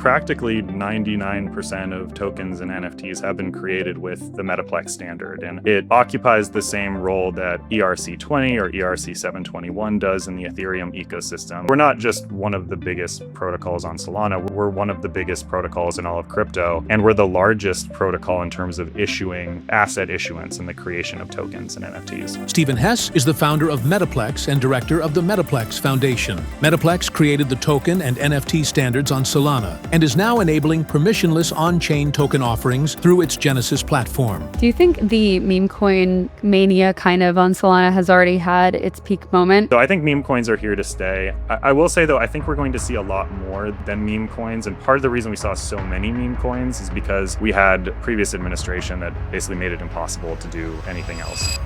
practically 99% of tokens and NFTs have been created with the Metaplex standard, and it occupies the same role that ERC20 or ERC721 does in the Ethereum ecosystem. We're not just one of the biggest protocols on Solana, we're one of the biggest protocols in all of crypto, and we're the largest protocol in terms of issuing asset issuance and the creation of tokens and NFTs. Stephen Hess is the founder of Metaplex and director of the Metaplex Foundation. Metaplex created the token and NFT standards on Solana and is now enabling permissionless on-chain token offerings through its Genesis platform. Do you think the meme coin mania kind of on Solana has already had its peak moment? So I think meme coins are here to stay. I will say though, I think we're going to see a lot more than meme coins, and part of the reason we saw so many meme coins is because we had previous administration that basically made it impossible to do anything else.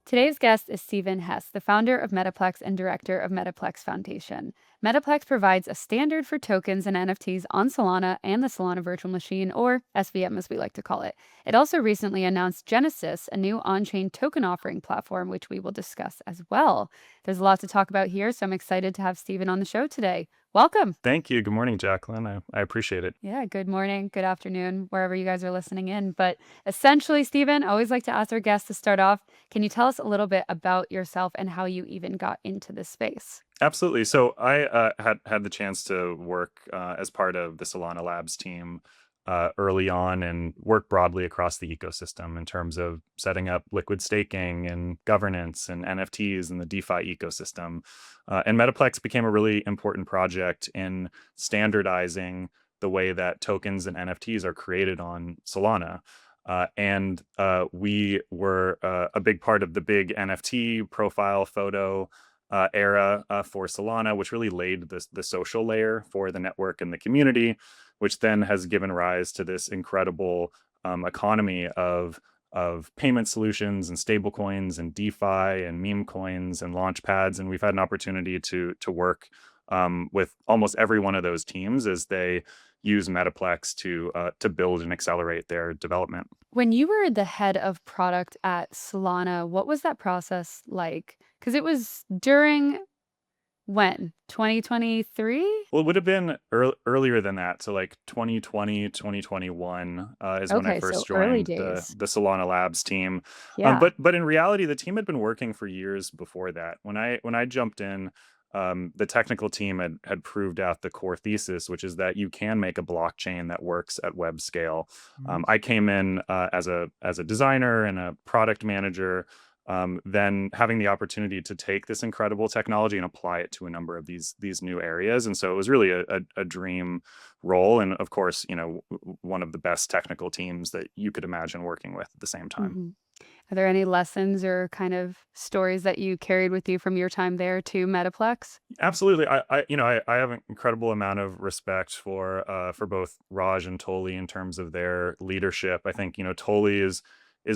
Today's guest is Stephen Hess, the founder of Metaplex and director of Metaplex Foundation. Metaplex provides a standard for tokens and NFTs on Solana and the Solana Virtual Machine, or SVM as we like to call it. It also recently announced Genesis, a new on-chain token offering platform, which we will discuss as well. There's a lot to talk about here, so I'm excited to have Stephen on the show today. Welcome. Thank you. Good morning, Jacquelyn. I appreciate it. Yeah, good morning, good afternoon, wherever you guys are listening in. But essentially, Stephen, I always like to ask our guests to start off. Can you tell us a little bit about yourself and how you even got into this space? Absolutely. So I had the chance to work as part of the Solana Labs team early on and work broadly across the ecosystem in terms of setting up liquid staking and governance and NFTs and the DeFi ecosystem. And Metaplex became a really important project in standardizing the way that tokens and NFTs are created on Solana. And we were a big part of the big NFT profile photo era for Solana, which really laid the social layer for the network and the community, which then has given rise to this incredible economy of payment solutions and stablecoins and DeFi and meme coins and launch pads. And we've had an opportunity to work with almost every one of those teams as they use Metaplex to build and accelerate their development. When you were the head of product at Solana, what was that process like? Because it was during when? 2023? Well, it would have been earlier than that. So like 2020, 2021 is when I Okay, first so early joined days. the Solana Labs team. Yeah. But in reality, the team had been working for years before that. When I jumped in, the technical team had proved out the core thesis, which is that you can make a blockchain that works at web scale. I came in as a designer and a product manager, then having the opportunity to take this incredible technology and apply it to a number of these new areas. And so it was really a dream role. And of course, one of the best technical teams that you could imagine working with at the same time. Mhm. Are there any lessons or kind of stories that you carried with you from your time there to Metaplex? Absolutely. I have an incredible amount of respect for both Raj and Toli in terms of their leadership. I think, Toli is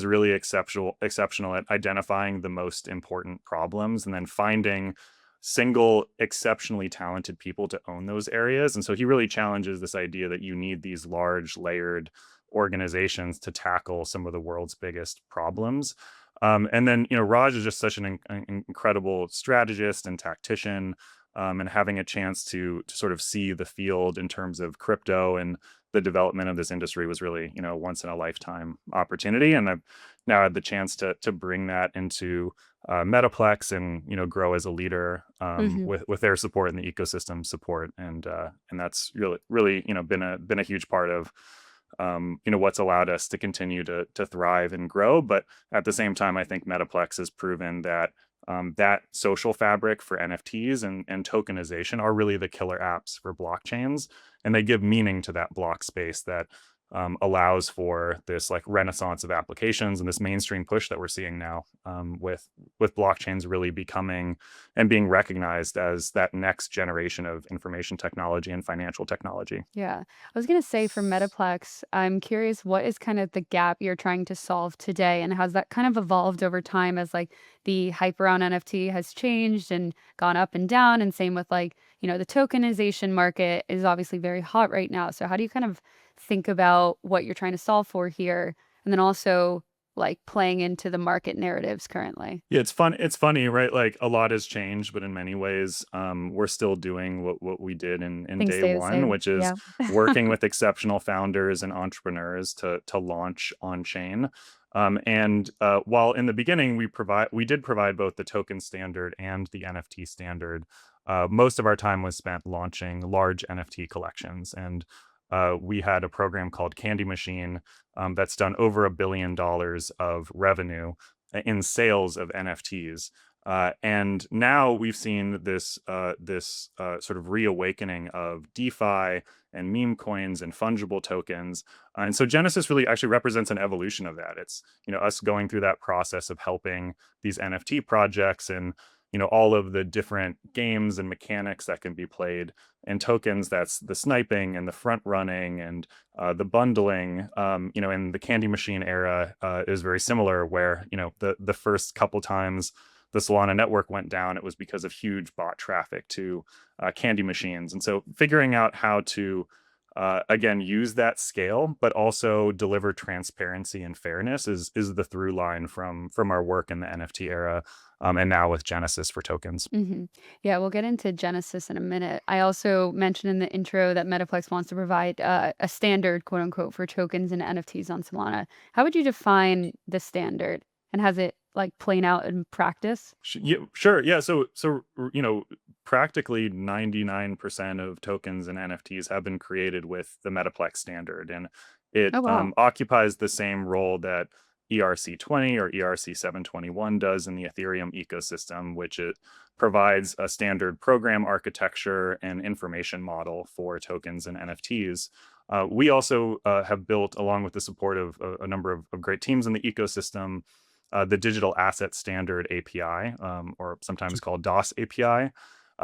really exceptional at identifying the most important problems and then finding single exceptionally talented people to own those areas. And so he really challenges this idea that you need these large layered organizations to tackle some of the world's biggest problems. And then, Raj is just such an incredible strategist and tactician, and having a chance to sort of see the field in terms of crypto and the development of this industry was really, once in a lifetime opportunity. And I've now had the chance to bring that into Metaplex and, grow as a leader Hmm. with their support and the ecosystem support. And that's really, been a huge part of what's allowed us to continue to thrive and grow. But at the same time, I think Metaplex has proven that that social fabric for NFTs and tokenization are really the killer apps for blockchains, and they give meaning to that block space that allows for this like renaissance of applications and this mainstream push that we're seeing now, with blockchains really becoming and being recognized as that next generation of information technology and financial technology. Yeah. I was going to say for Metaplex, I'm curious what is kind of the gap you're trying to solve today and has that kind of evolved over time as like the hype around NFT has changed and gone up and down, and same with like, the tokenization market is obviously very hot right now. So how do you kind of think about what you're trying to solve for here? And then also like playing into the market narratives currently? Yeah, it's fun. It's funny, right? Like a lot has changed, but in many ways, we're still doing what we did in Things day stay the one, same. which is Yeah. working with exceptional founders and entrepreneurs to launch on chain. And while in the beginning we did provide both the token standard and the NFT standard, most of our time was spent launching large NFT collections. And we had a program called Candy Machine that's done over $1 billion of revenue in sales of NFTs. And now we've seen this sort of reawakening of DeFi and meme coins and fungible tokens. And so Genesis really actually represents an evolution of that. It's, us going through that process of helping these NFT projects and, all of the different games and mechanics that can be played, and tokens, that's the sniping and the front running and the bundling. In the Candy Machine era is very similar, where the first couple times the Solana network went down, it was because of huge bot traffic to Candy Machines. And so figuring out how to again use that scale, but also deliver transparency and fairness is the through line from our work in the NFT era, and now with Genesis for tokens. Yeah, we'll get into Genesis in a minute. I also mentioned in the intro that Metaplex wants to provide a standard, quote unquote, for tokens and NFTs on Solana. How would you define the standard, and has it like playing out in practice? Yeah, sure. Yeah. So practically 99% of tokens and NFTs have been created with the Metaplex standard, and it Oh, wow. occupies the same role that ERC20 or ERC721 does in the Ethereum ecosystem, which it provides a standard program architecture and information model for tokens and NFTs. We also have built, along with the support of a number of great teams in the ecosystem, the Digital Asset Standard API, or sometimes called DOS API,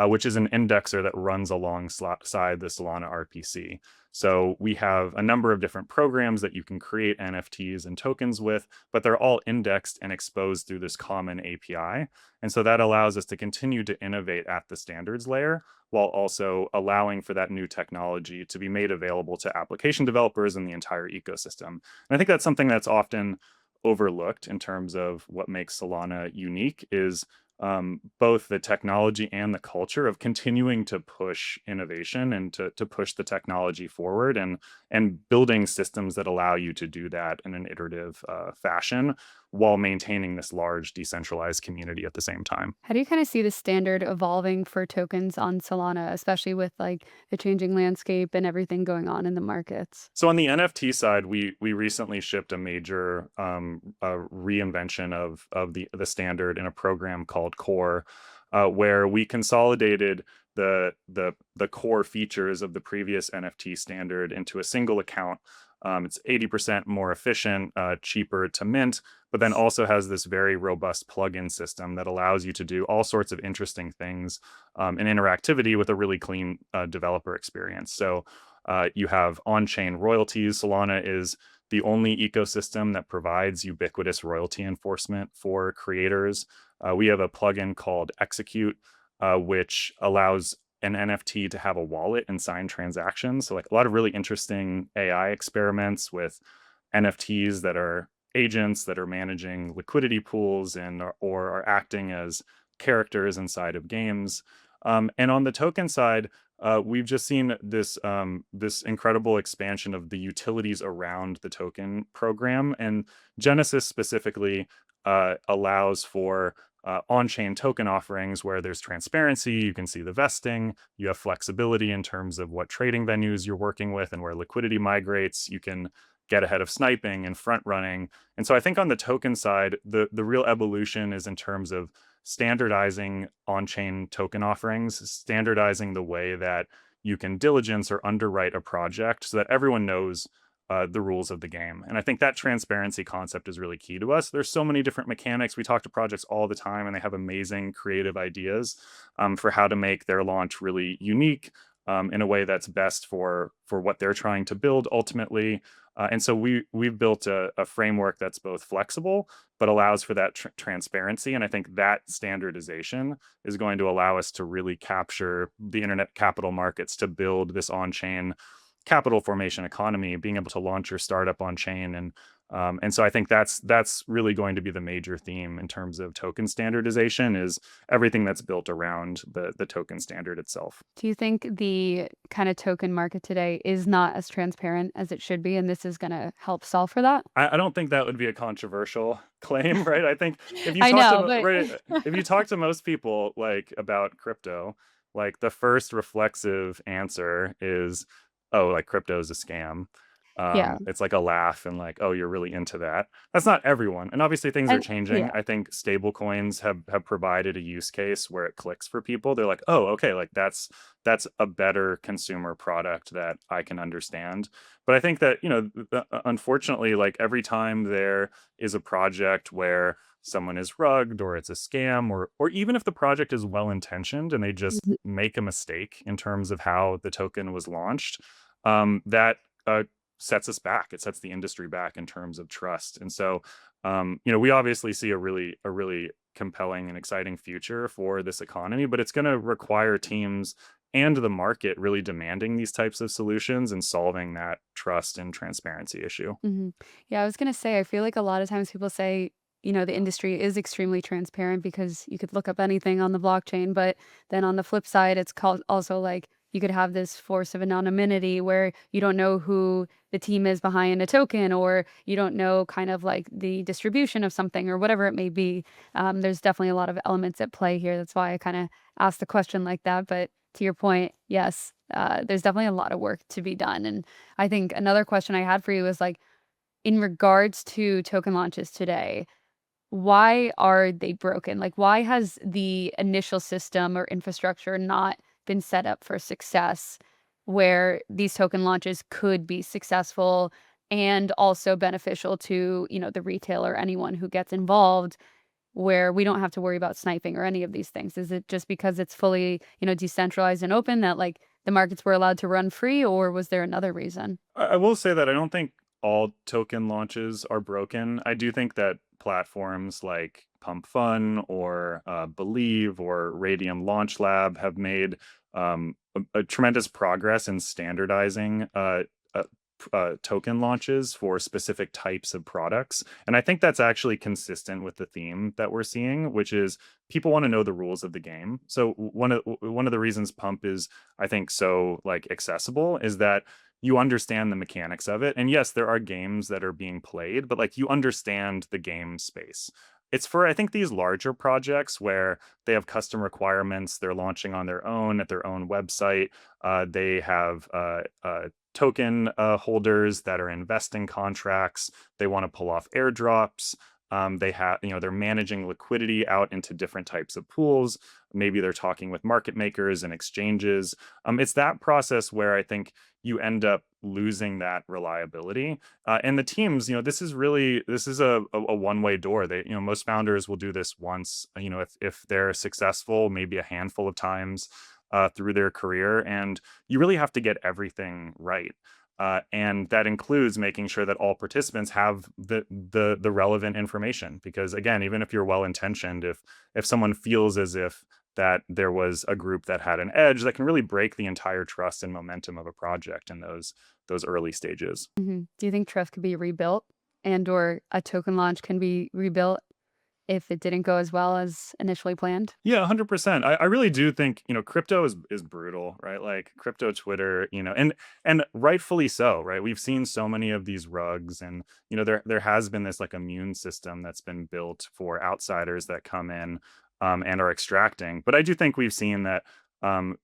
which is an indexer that runs alongside the Solana RPC. So we have a number of different programs that you can create NFTs and tokens with, but they're all indexed and exposed through this common API. And so that allows us to continue to innovate at the standards layer, while also allowing for that new technology to be made available to application developers and the entire ecosystem. And I think that's something that's often overlooked in terms of what makes Solana unique, is both the technology and the culture of continuing to push innovation and to push the technology forward, and building systems that allow you to do that in an iterative fashion, while maintaining this large decentralized community at the same time. How do you kind of see the standard evolving for tokens on Solana, especially with like the changing landscape and everything going on in the markets? So on the NFT side, we recently shipped a major reinvention of the standard in a program called Core, where we consolidated the core features of the previous NFT standard into a single account. It's 80% more efficient, cheaper to mint, but then also has this very robust plugin system that allows you to do all sorts of interesting things and interactivity with a really clean developer experience. So you have on-chain royalties. Solana is the only ecosystem that provides ubiquitous royalty enforcement for creators. We have a plugin called Execute, which allows an NFT to have a wallet and sign transactions. So like a lot of really interesting AI experiments with NFTs that are agents that are managing liquidity pools or are acting as characters inside of games. And on the token side, we've just seen this incredible expansion of the utilities around the token program, and Genesis specifically allows for on-chain token offerings where there's transparency. You can see the vesting. You have flexibility in terms of what trading venues you're working with and where liquidity migrates. You can get ahead of sniping and front running. And so I think on the token side, the real evolution is in terms of standardizing on-chain token offerings, standardizing the way that you can diligence or underwrite a project so that everyone knows the rules of the game. And I think that transparency concept is really key to us. There's so many different mechanics. We talk to projects all the time, and they have amazing creative ideas for how to make their launch really unique in a way that's best for what they're trying to build ultimately. And so we've built a framework that's both flexible but allows for that transparency. And I think that standardization is going to allow us to really capture the internet capital markets to build this on-chain capital formation economy, being able to launch your startup on chain and And so I think that's really going to be the major theme in terms of token standardization, is everything that's built around the token standard itself. Do you think the kind of token market today is not as transparent as it should be, and this is going to help solve for that? I don't think that would be a controversial claim, right? I think if you I talk to know, but right, if you talk to most people like about crypto, like the first reflexive answer is, "Oh, like crypto is a scam." yeah, It's like a laugh and like, "Oh, you're really into that." That's not everyone, and obviously things are and changing. yeah. I think stablecoins have provided a use case where it clicks for people. They're like, "Oh, okay, like that's a better consumer product that I can understand." But I think that, unfortunately, like every time there is a project where someone is rugged or it's a scam, or even if the project is well intentioned and they just Mhm, make a mistake in terms of how the token was launched, that sets us back. It sets the industry back in terms of trust. And so, we obviously see a really compelling and exciting future for this economy, but it's going to require teams and the market really demanding these types of solutions and solving that trust and transparency issue. mhm. Yeah, I was gonna say, I feel like a lot of times people say, the industry is extremely transparent because you could look up anything on the blockchain, but then on the flip side, it's called also like you could have this force of anonymity where you don't know who the team is behind a token, or you don't know kind of like the distribution of something or whatever it may be. There's definitely a lot of elements at play here. That's why I kind of asked the question like that. But to your point, yes, there's definitely a lot of work to be done. And I think another question I had for you is like, in regards to token launches today, why are they broken? Like, why has the initial system or infrastructure not been set up for success where these token launches could be successful and also beneficial to, the retailer, anyone who gets involved, where we don't have to worry about sniping or any of these things? Is it just because it's fully, decentralized and open that like the markets were allowed to run free, or was there another reason? I will say that I don't think all token launches are broken. I do think that platforms like Pump Fun or Believe or Radium Launch Lab have made a tremendous progress in standardizing token launches for specific types of products. And I think that's actually consistent with the theme that we're seeing, which is people want to know the rules of the game. So one of the reasons Pump is, I think, so like accessible is that you understand the mechanics of it. And yes, there are games that are being played, but like you understand the game space. It's for, I think, these larger projects where they have custom requirements, they're launching on their own at their own website. They have token holders that are investing contracts. They want to pull off airdrops. They have, they're managing liquidity out into different types of pools. Maybe they're talking with market makers and exchanges. It's that process where I think you end up losing that reliability. And the teams, this is a one-way door. Most founders will do this once, if they're successful, maybe a handful of times through their career. And you really have to get everything right. And that includes making sure that all participants have the relevant information. Because again, even if you're well intentioned, if someone feels as if that there was a group that had an edge, that can really break the entire trust and momentum of a project in those early stages. Mhm. Do you think trust could be rebuilt and or a token launch can be rebuilt if it didn't go as well as initially planned? Yeah, 100%. I really do think, crypto is brutal, right? Like crypto Twitter, and rightfully so, right? We've seen so many of these rugs, and there has been this like immune system that's been built for outsiders that come in and are extracting. But I do think we've seen that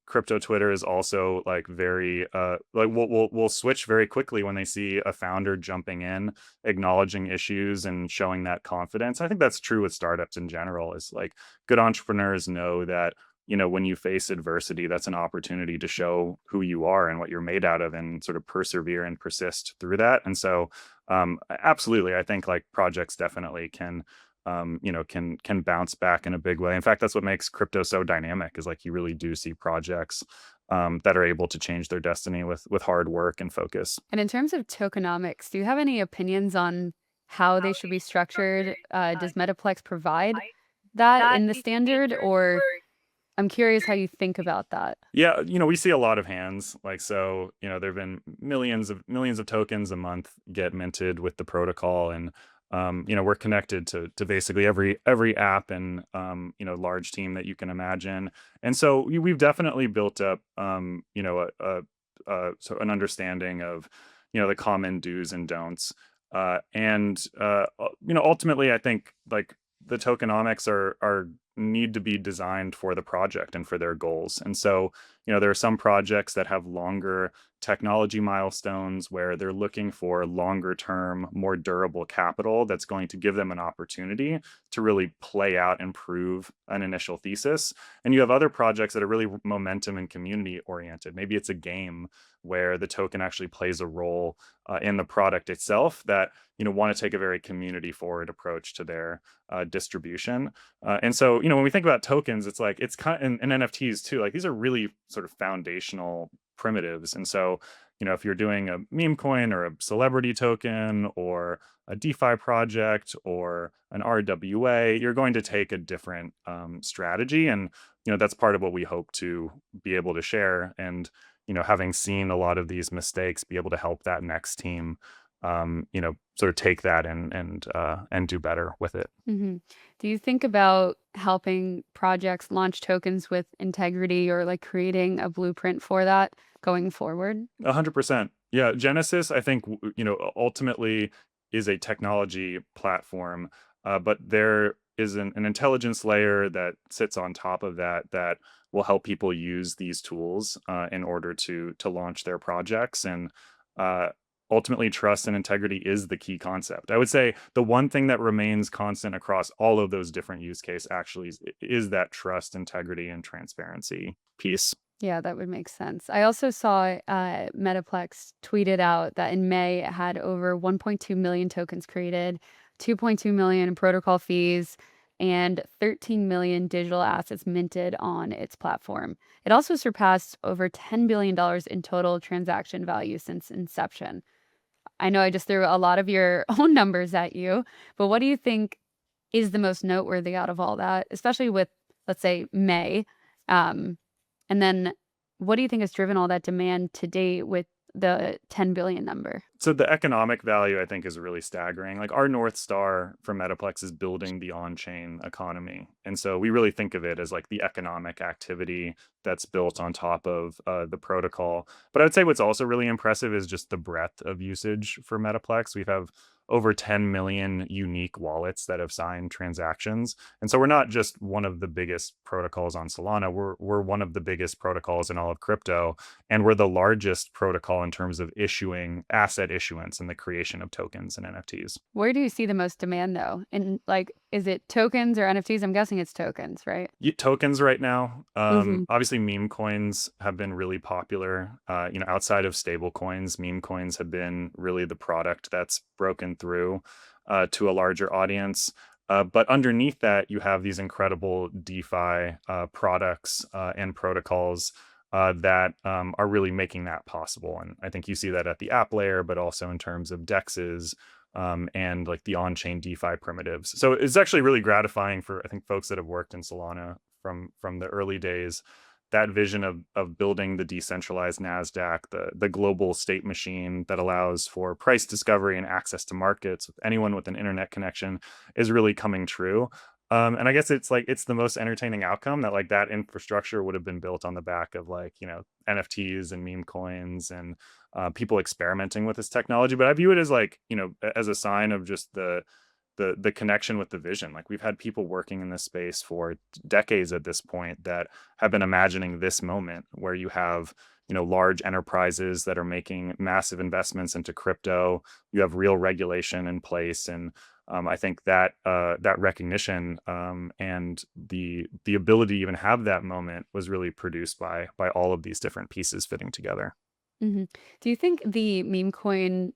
crypto Twitter is also like very like we'll switch very quickly when they see a founder jumping in, acknowledging issues and showing that confidence. I think that's true with startups in general. Is like good entrepreneurs know that when you face adversity, that's an opportunity to show who you are and what you're made out of, and sort of persevere and persist through that. And so absolutely, I think like projects definitely can bounce back in a big way. In fact, that's what makes crypto so dynamic, is like you really do see projects that are able to change their destiny with hard work and focus. And in terms of tokenomics, do you have any opinions on how they should be structured? Does Metaplex provide that in the standard, or I'm curious how you think about that. Yeah, we see a lot of hands. Like, so, there've been millions of tokens a month get minted with the protocol, and we're connected to basically every app and large team that you can imagine. And so we've definitely built up so an understanding of the common do's and don'ts. Ultimately, I think like the tokenomics are need to be designed for the project and for their goals. And so, there are some projects that have longer technology milestones where they're looking for longer term, more durable capital that's going to give them an opportunity to really play out and prove an initial thesis. And you have other projects that are really momentum and community oriented. Maybe it's a game where the token actually plays a role in the product itself that want to take a very community forward approach to their distribution. And so, when we think about tokens, it's like it's kind of, and NFTs too, like these are really sort of foundational primitives. And so, if you're doing a meme coin or a celebrity token or a DeFi project or an RWA, you're going to take a different strategy. And, that's part of what we hope to be able to share. And, having seen a lot of these mistakes, be able to help that next team sort of take that and do better with it. Hmm. Do you think about helping projects launch tokens with integrity or like creating a blueprint for that going forward? 100%. Yeah, Genesis, I think, ultimately is a technology platform, but there is an intelligence layer that sits on top of that will help people use these tools in order to launch their projects. And uh, ultimately, trust and integrity is the key concept. I would say the one thing that remains constant across all of those different use cases actually is that trust, integrity, and transparency piece. Yeah, that would make sense. I also saw Metaplex tweeted out that in May it had over 1.2 million tokens created, 2.2 million in protocol fees, and 13 million digital assets minted on its platform. It also surpassed over $10 billion in total transaction value since inception. I know I just threw a lot of your own numbers at you, but what do you think is the most noteworthy out of all that, especially with, let's say, May? Um, and then what do you think has driven all that demand to date with the 10 billion number? So the economic value, I think, is really staggering. Like our North Star for Metaplex is building the on-chain economy. And so we really think of it as like the economic activity that's built on top of the protocol. But I would say what's also really impressive is just the breadth of usage for Metaplex. We have over 10 million unique wallets that have signed transactions. And so we're not just one of the biggest protocols on Solana. We're one of the biggest protocols in all of crypto. And we're the largest protocol in terms of issuing asset issuance and the creation of tokens and NFTs. Where do you see the most demand though? And like, is it tokens or NFTs? I'm guessing it's tokens, right? Tokens right now. Hmm. Obviously, meme coins have been really popular. Outside of stable coins, meme coins have been really the product that's broken through to a larger audience. But underneath that, you have these incredible DeFi products and protocols that are really making that possible. And I think you see that at the app layer, but also in terms of DEXs and like the on-chain DeFi primitives. So it's actually really gratifying for I think folks that have worked in Solana from the early days. That vision of building the decentralized Nasdaq, the global state machine that allows for price discovery and access to markets with anyone with an internet connection is really coming true. And I guess it's like it's the most entertaining outcome that like that infrastructure would have been built on the back of like NFTs and meme coins and people experimenting with this technology. But I view it as like as a sign of just the connection with the vision. Like we've had people working in this space for decades at this point that have been imagining this moment where you have large enterprises that are making massive investments into crypto. You have real regulation in place, and I think that that recognition and the ability to even have that moment was really produced by all of these different pieces fitting together. Hmm. Do you think the meme coin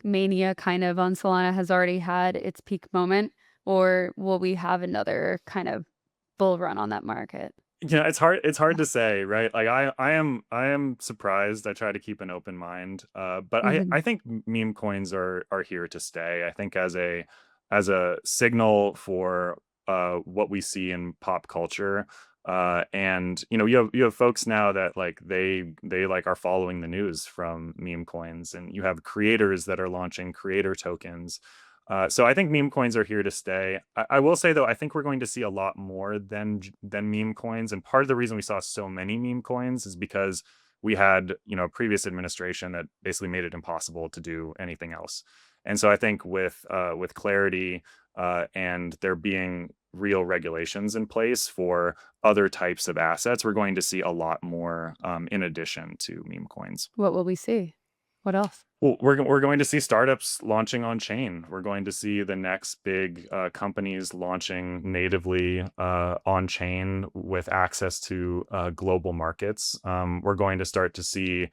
mania kind of on Solana has already had its peak moment, or will we have another kind of bull run on that market? Yeah, it's hard to say, right? Like I am surprised. I try to keep an open mind, but I Hmm. I think meme coins are here to stay. I think as a signal for what we see in pop culture. And you have folks now that like they like are following the news from meme coins, and you have creators that are launching creator tokens. So I think meme coins are here to stay. I will say though, I think we're going to see a lot more than meme coins, and part of the reason we saw so many meme coins is because we had a previous administration that basically made it impossible to do anything else. And so I think with clarity and there being real regulations in place for other types of assets, we're going to see a lot more in addition to meme coins. What will we see? What else? Well, we're going to see startups launching on chain. We're going to see the next big companies launching natively on chain with access to global markets. We're going to start to see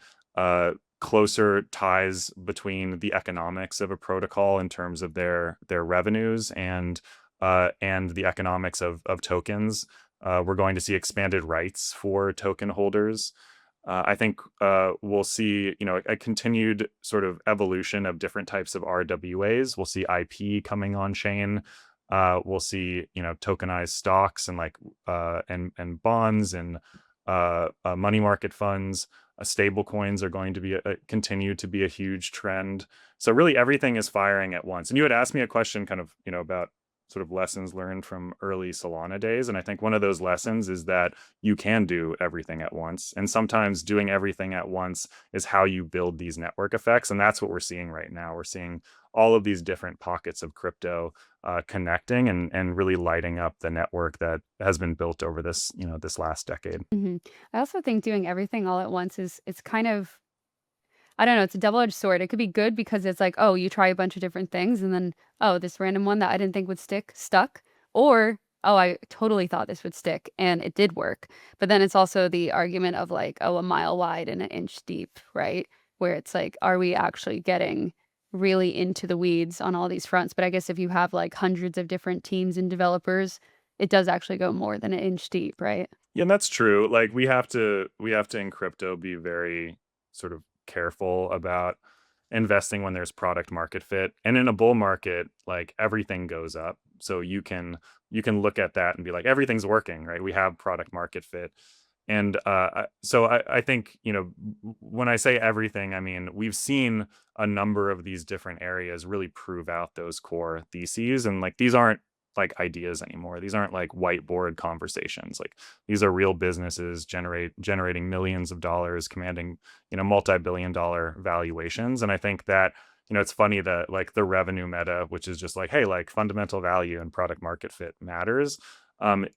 closer ties between the economics of a protocol in terms of their revenues and the economics of tokens. We're going to see expanded rights for token holders. I think we'll see, a continued sort of evolution of different types of RWAs. We'll see IP coming on chain. We'll see, tokenized stocks and like and bonds and money market funds. Stable coins are going to be continue to be a huge trend. So really, everything is firing at once. And you had asked me a question, kind of, about sort of lessons learned from early Solana days. And I think one of those lessons is that you can do everything at once. And sometimes doing everything at once is how you build these network effects. And that's what we're seeing right now. We're seeing all of these different pockets of crypto connecting and really lighting up the network that has been built over this, this last decade. I also think doing everything all at once it's kind of, I don't know, it's a double-edged sword. It could be good because it's like, oh, you try a bunch of different things and then, oh, this random one that I didn't think would stuck. Or, oh, I totally thought this would stick and it did work. But then it's also the argument of like, oh, a mile wide and an inch deep, right? Where it's like, are we actually getting really into the weeds on all these fronts? But I guess if you have like hundreds of different teams and developers, it does actually go more than an inch deep, right? Yeah, and that's true. Like we have to in crypto be very sort of careful about investing when there's product market fit. And in a bull market, like everything goes up. So you can look at that and be like, everything's working, right? We have product market fit. And so I think, when I say everything, I mean, we've seen a number of these different areas really prove out those core theses. And like these aren't like ideas anymore. These aren't like whiteboard conversations. Like these are real businesses generating millions of dollars, commanding, multi-billion-dollar valuations. And I think that, it's funny that like the revenue meta, which is just like, hey, like fundamental value and product market fit matters,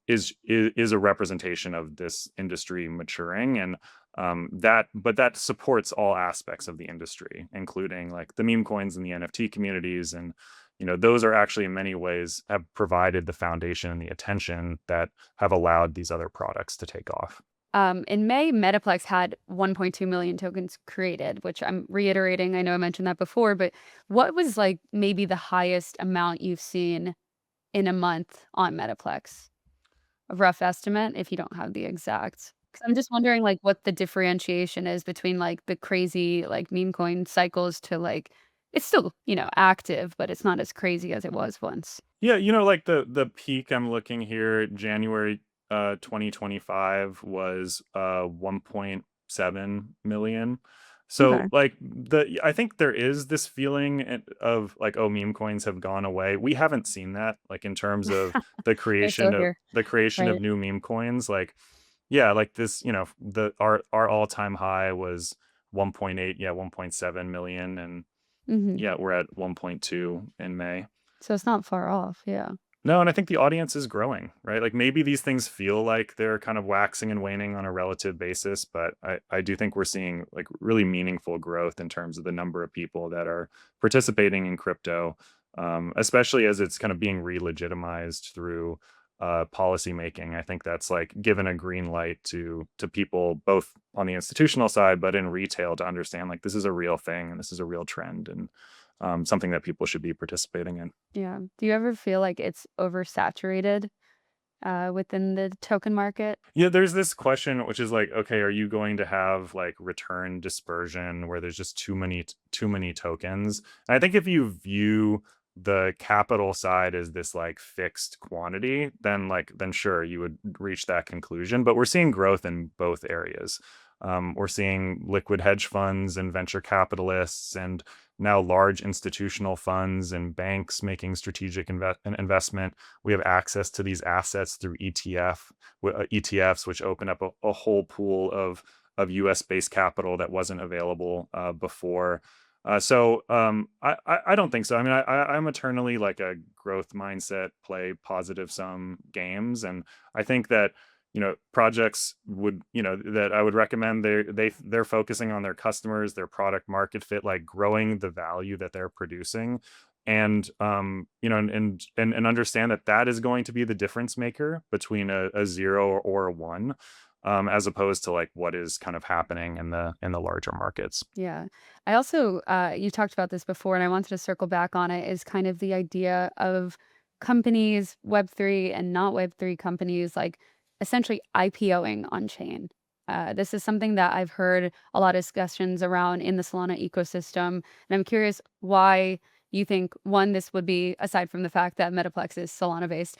is a representation of this industry maturing. And that supports all aspects of the industry, including like the meme coins and the NFT communities. And those are actually in many ways have provided the foundation and the attention that have allowed these other products to take off. In May, Metaplex had 1.2 million tokens created, which I'm reiterating. I know I mentioned that before, but what was like maybe the highest amount you've seen in a month on Metaplex? A rough estimate, if you don't have the exact. 'Cause I'm just wondering like what the differentiation is between like the crazy like meme coin cycles to like it's still, active, but it's not as crazy as it was once. Yeah, like the peak I'm looking here, January 2025 was 1.7 million. So Okay. like I think there is this feeling of like, oh, meme coins have gone away. We haven't seen that like in terms of the They're still creation of here, right? new meme coins. Like, yeah, like this, the our all-time high was 1.8, yeah, 1.7 million. And Mhm. yeah, we're at 1.2 in May. So it's not far off, yeah. No, and I think the audience is growing, right? Like maybe these things feel like they're kind of waxing and waning on a relative basis, but I do think we're seeing like really meaningful growth in terms of the number of people that are participating in crypto, especially as it's kind of being re-legitimized through policy making. I think that's like given a green light to people both on the institutional side, but in retail to understand like this is a real thing and this is a real trend and something that people should be participating in. Yeah. Do you ever feel like it's oversaturated, within the token market? Yeah, there's this question which is like, okay, are you going to have like return dispersion where there's just too many tokens? And I think if you view the capital side is this like fixed quantity, then sure, you would reach that conclusion. But we're seeing growth in both areas. We're seeing liquid hedge funds and venture capitalists, and now large institutional funds and banks making strategic investment. We have access to these assets through ETFs, which open up a whole pool of US based capital that wasn't available before. I don't think so. I mean, I'm eternally like a growth mindset, play positive sum games, and I think that projects would that I would recommend they're focusing on their customers, their product market fit, like growing the value that they're producing, and and understand that that is going to be the difference maker between a 0 or a 1, as opposed to like what is kind of happening in the larger markets. Yeah. I also, you talked about this before, and I wanted to circle back on it, is kind of the idea of companies, Web3 and not Web3 companies, like essentially IPOing on chain. This is something that I've heard a lot of discussions around in the Solana ecosystem. And I'm curious why you think, one, this would be, aside from the fact that Metaplex is Solana based,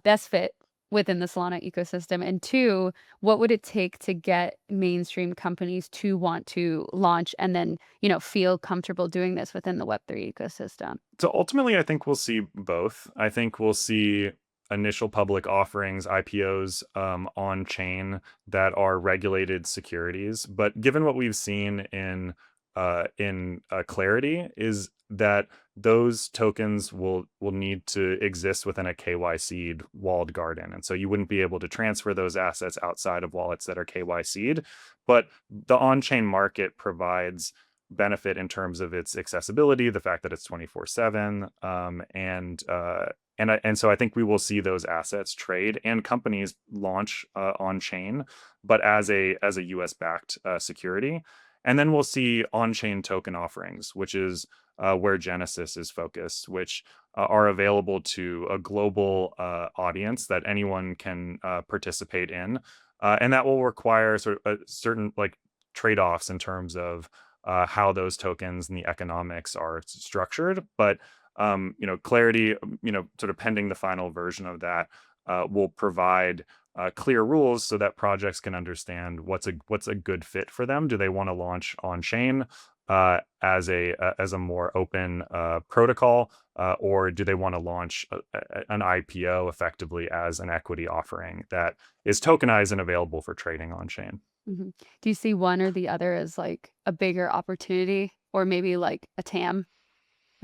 best fit within the Solana ecosystem, and two, what would it take to get mainstream companies to want to launch and then, feel comfortable doing this within the Web3 ecosystem? So ultimately, I think we'll see both. I think we'll see initial public offerings, IPOs, on chain that are regulated securities. But given what we've seen in Clarity, is that those tokens will need to exist within a KYC'd walled garden, and so you wouldn't be able to transfer those assets outside of wallets that are KYC'd. But the on-chain market provides benefit in terms of its accessibility, the fact that it's 24/7, and so I think we will see those assets trade and companies launch on chain, but as a US backed security. And then we'll see on-chain token offerings, which is where Genesis is focused, which are available to a global audience that anyone can participate in, and that will require sort of certain like trade-offs in terms of how those tokens and the economics are structured. But Clarity, sort of pending the final version of that, will provide clear rules so that projects can understand what's a good fit for them. Do they want to launch on chain as a more open protocol, or do they want to launch an IPO effectively as an equity offering that is tokenized and available for trading on chain? Hmm. Do you see one or the other as like a bigger opportunity, or maybe like a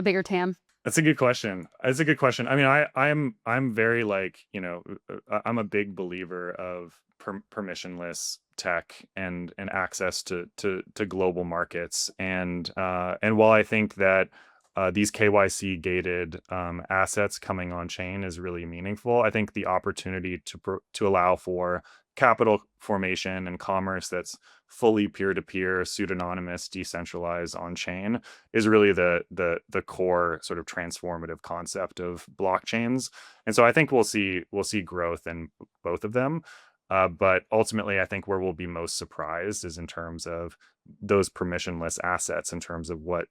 bigger TAM? That's a good question. That's a good question. I mean, I'm very like, I'm a big believer of permissionless tech and access to global markets. And while I think that these KYC gated assets coming on chain is really meaningful, I think the opportunity to allow for capital formation and commerce that's fully peer-to-peer, pseudonymous, decentralized on chain is really the core sort of transformative concept of blockchains. And so I think we'll see growth in both of them. But ultimately, I think where we'll be most surprised is in terms of those permissionless assets, in terms of what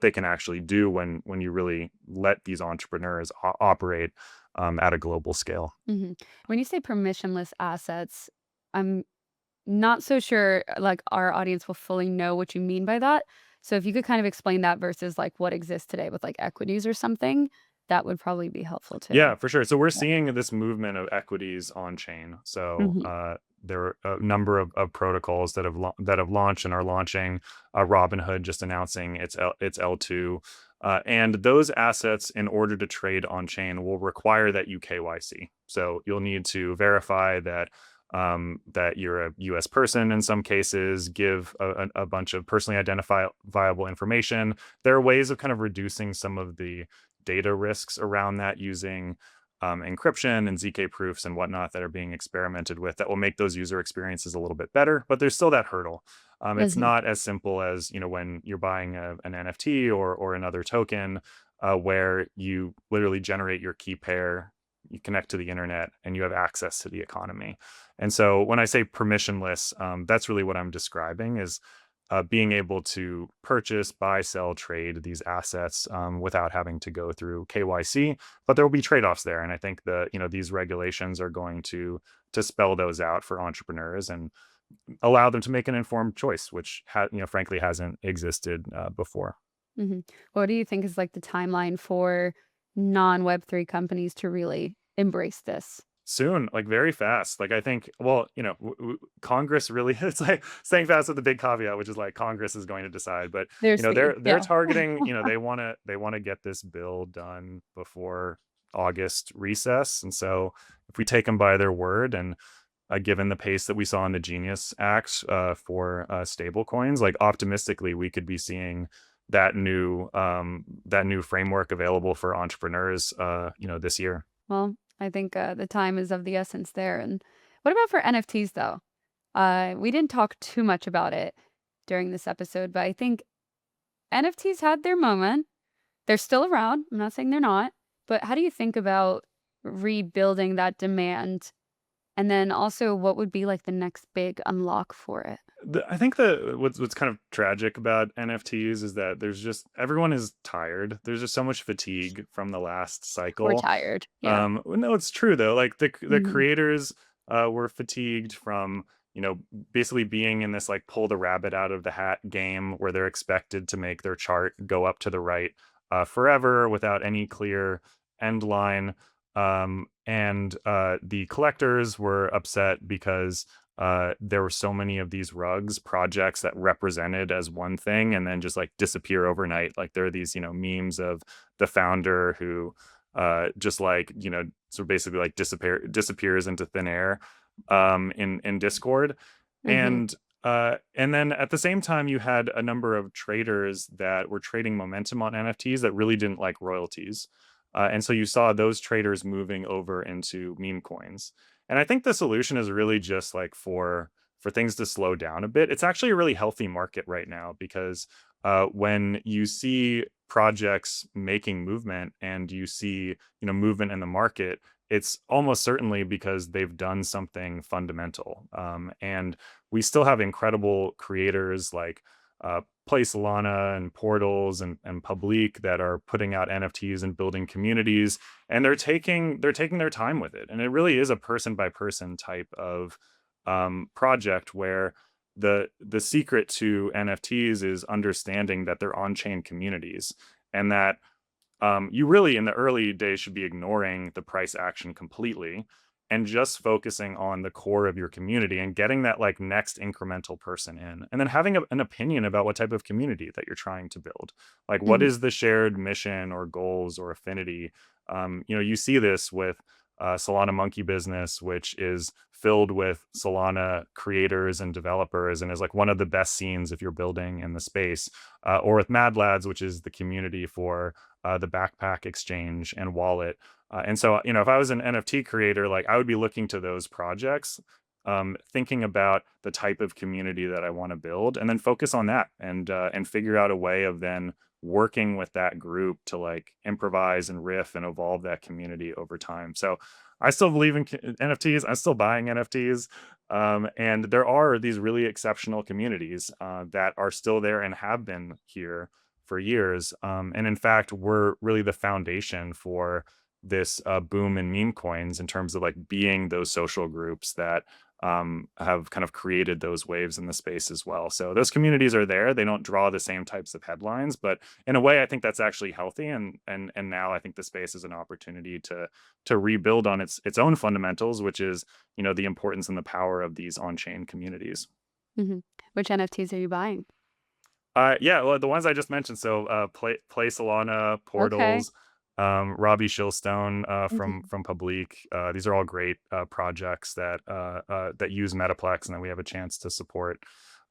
they can actually do when you really let these entrepreneurs operate at a global scale. Hmm. When you say permissionless assets, I'm not so sure like our audience will fully know what you mean by that. So if you could kind of explain that versus like what exists today with like equities or something, that would probably be helpful too. Yeah, for sure. So we're Yeah. seeing this movement of equities on chain. So Hmm. there are a number of protocols that have launched and are launching. Robinhood just announcing its L2, and those assets, in order to trade on chain, will require that you KYC. So you'll need to verify that you're a U.S. person in some cases, give a bunch of personally identifiable information. There are ways of kind of reducing some of the data risks around that using encryption and ZK proofs and whatnot that are being experimented with that will make those user experiences a little bit better. But there's still that hurdle. It's Mhm. not as simple as when you're buying an NFT or another token, where you literally generate your key pair, you connect to the internet, and you have access to the economy. And so when I say permissionless, that's really what I'm describing is being able to purchase, buy, sell, trade these assets without having to go through KYC. But there will be trade-offs there, and I think these regulations are going to spell those out for entrepreneurs and allow them to make an informed choice, which frankly hasn't existed before. Hmm. What do you think is like the timeline for non-Web3 companies to really embrace this? Soon, like very fast. Like I think, well, Congress really it's like saying fast with a big caveat, which is like Congress is going to decide. But Their speed, they're yeah. targeting, they want to get this bill done before August recess. And so if we take them by their word, and given the pace that we saw in the Genius Act for stablecoins, like optimistically, we could be seeing that new framework available for entrepreneurs, this year. Well, I think the time is of the essence there. And what about for NFTs though? We didn't talk too much about it during this episode, but I think NFTs had their moment. They're still around. I'm not saying they're not, but how do you think about rebuilding that demand? And then also, what would be like the next big unlock for it? I think what's kind of tragic about NFTs is that everyone is tired. There's just so much fatigue from the last We're cycle. tired. Yeah. No, it's true though. Like the Hmm. creators were fatigued from basically being in this like pull the rabbit out of the hat game where they're expected to make their chart go up to the right forever without any clear end line. And the collectors were upset because there were so many of these rugs projects that represented as one thing and then just like disappear overnight. Like there are these memes of the founder who just like so basically like disappears into thin air in Discord. Hmm. And then at the same time you had a number of traders that were trading momentum on NFTs that really didn't like royalties. And so you saw those traders moving over into meme coins. And I think the solution is really just like for things to slow down a bit. It's actually a really healthy market right now because when you see projects making movement and you see movement in the market, it's almost certainly because they've done something fundamental. And we still have incredible creators like Play Solana and Portals and Public that are putting out NFTs and building communities, and they're taking their time with it. And it really is a person by person type of project where the secret to NFTs is understanding that they're on-chain communities, and that you really in the early days should be ignoring the price action completely and just focusing on the core of your community and getting that like next incremental person in, and then having an opinion about what type of community that you're trying to build. Like what Hmm. is the shared mission or goals or affinity? You see this with Solana Monkey Business, which is filled with Solana creators and developers and is like one of the best scenes if you're building in the space. Or with Mad Lads, which is the community for the backpack exchange and wallet. And so, if I was an NFT creator, like I would be looking to those projects, thinking about the type of community that I want to build, and then focus on that and figure out a way of then working with that group to like improvise and riff and evolve that community over time. So I still believe in NFTs. I'm still buying NFTs. And there are these really exceptional communities that are still there and have been here for years. And in fact, we're really the foundation for this boom in meme coins in terms of like being those social groups that have kind of created those waves in the space as well. So those communities are there. They don't draw the same types of headlines, but in a way, I think that's actually healthy. And now I think the space is an opportunity to rebuild on its own fundamentals, which is the importance and the power of these on-chain communities. Hmm. Which NFTs are you buying? Yeah, well, the ones I just mentioned. So, Play Solana, Okay. Portals, Robbie Shillstone from Hmm. from Public. These are all great projects that use Metaplex, and that we have a chance to support.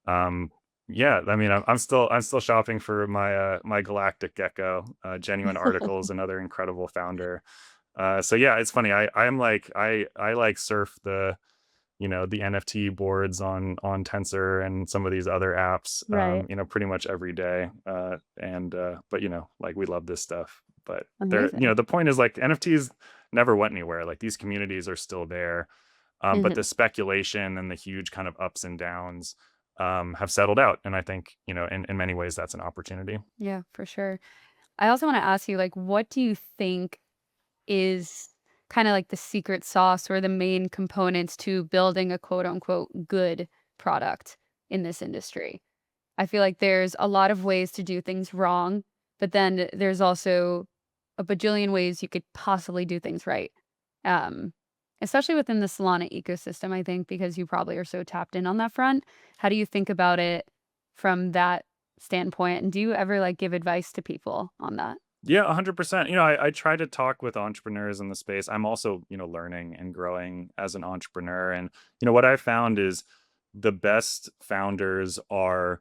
Um, yeah, I mean, I'm still shopping for my Galactic Gecko, Genuine Articles, another incredible founder. So yeah, it's funny. I'm like I like surf the NFT boards on Tensor and some of these other apps, Right. pretty much every day. And but like we love this stuff. But Amazing. the point is like NFTs never went anywhere. Like these communities are still there. But Hmm. the speculation and the huge kind of ups and downs have settled out. And I think, in many ways, that's an opportunity. Yeah, for sure. I also want to ask you, like, what do you think is kind of like the secret sauce or the main components to building a quote unquote good product in this industry? I feel like there's a lot of ways to do things wrong, but then there's also a bajillion ways you could possibly do things right. Um, Especially within the Solana ecosystem, I think, because you probably are so tapped in on that front. How do you think about it from that standpoint? And do you ever like give advice to people on that? Yeah, 100%. I try to talk with entrepreneurs in the space. I'm also, learning and growing as an entrepreneur. And, what I found is the best founders are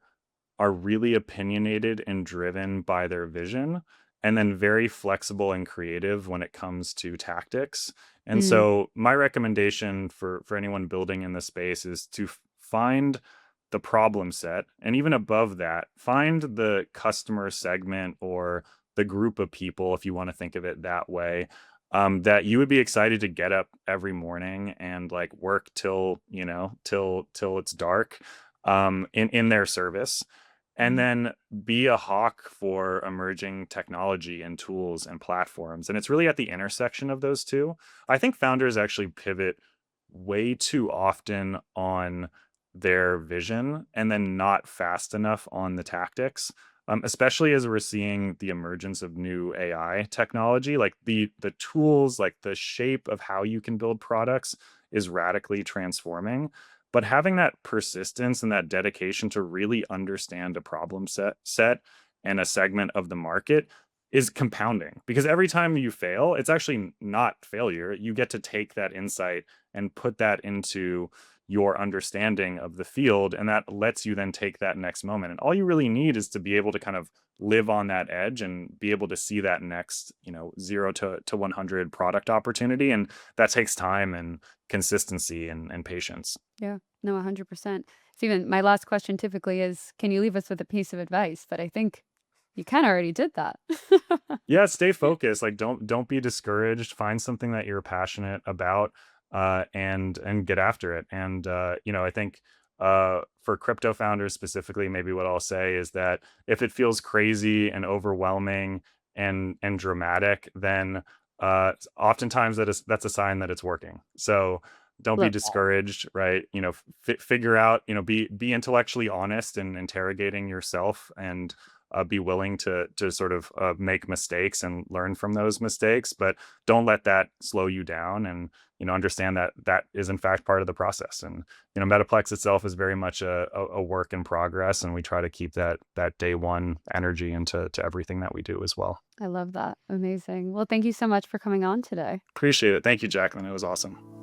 really opinionated and driven by their vision, and then very flexible and creative when it comes to tactics. And Mm, so my recommendation for anyone building in the space is to find the problem set, and even above that, find the customer segment or the group of people, if you want to think of it that way, that you would be excited to get up every morning and like work till it's dark, in their service, and mm, then be a hawk for emerging technology and tools and platforms. And it's really at the intersection of those two. I think founders actually pivot way too often on their vision and then not fast enough on the tactics. Especially as we're seeing the emergence of new AI technology, like the tools, like the shape of how you can build products is radically transforming. But having that persistence and that dedication to really understand a problem set and a segment of the market is compounding, because every time you fail, it's actually not failure. You get to take that insight and put that into your understanding of the field, and that lets you then take that next moment. And all you really need is to be able to kind of live on that edge and be able to see that next, 0 to 100 product opportunity. And that takes time and consistency and patience. yeah, no, 100%. Steven, my last question typically is, can you leave us with a piece of advice? But I think you kind of already did that. Yeah, stay focused. Like, don't be discouraged. Find something that you're passionate about, and get after it. And I think for crypto founders specifically, maybe what I'll say is that if it feels crazy and overwhelming and dramatic, then oftentimes that's a sign that it's working. So don't be Love that. discouraged, right? Figure out, be intellectually honest and interrogating yourself, and be willing to sort of make mistakes and learn from those mistakes, but don't let that slow you down. And understand that that is in fact part of the process. And Metaplex itself is very much a work in progress, and we try to keep that day one energy into everything that we do as well. I love that. Amazing. Well, thank you so much for coming on today. Appreciate it. Thank you, Jacqueline. It was awesome.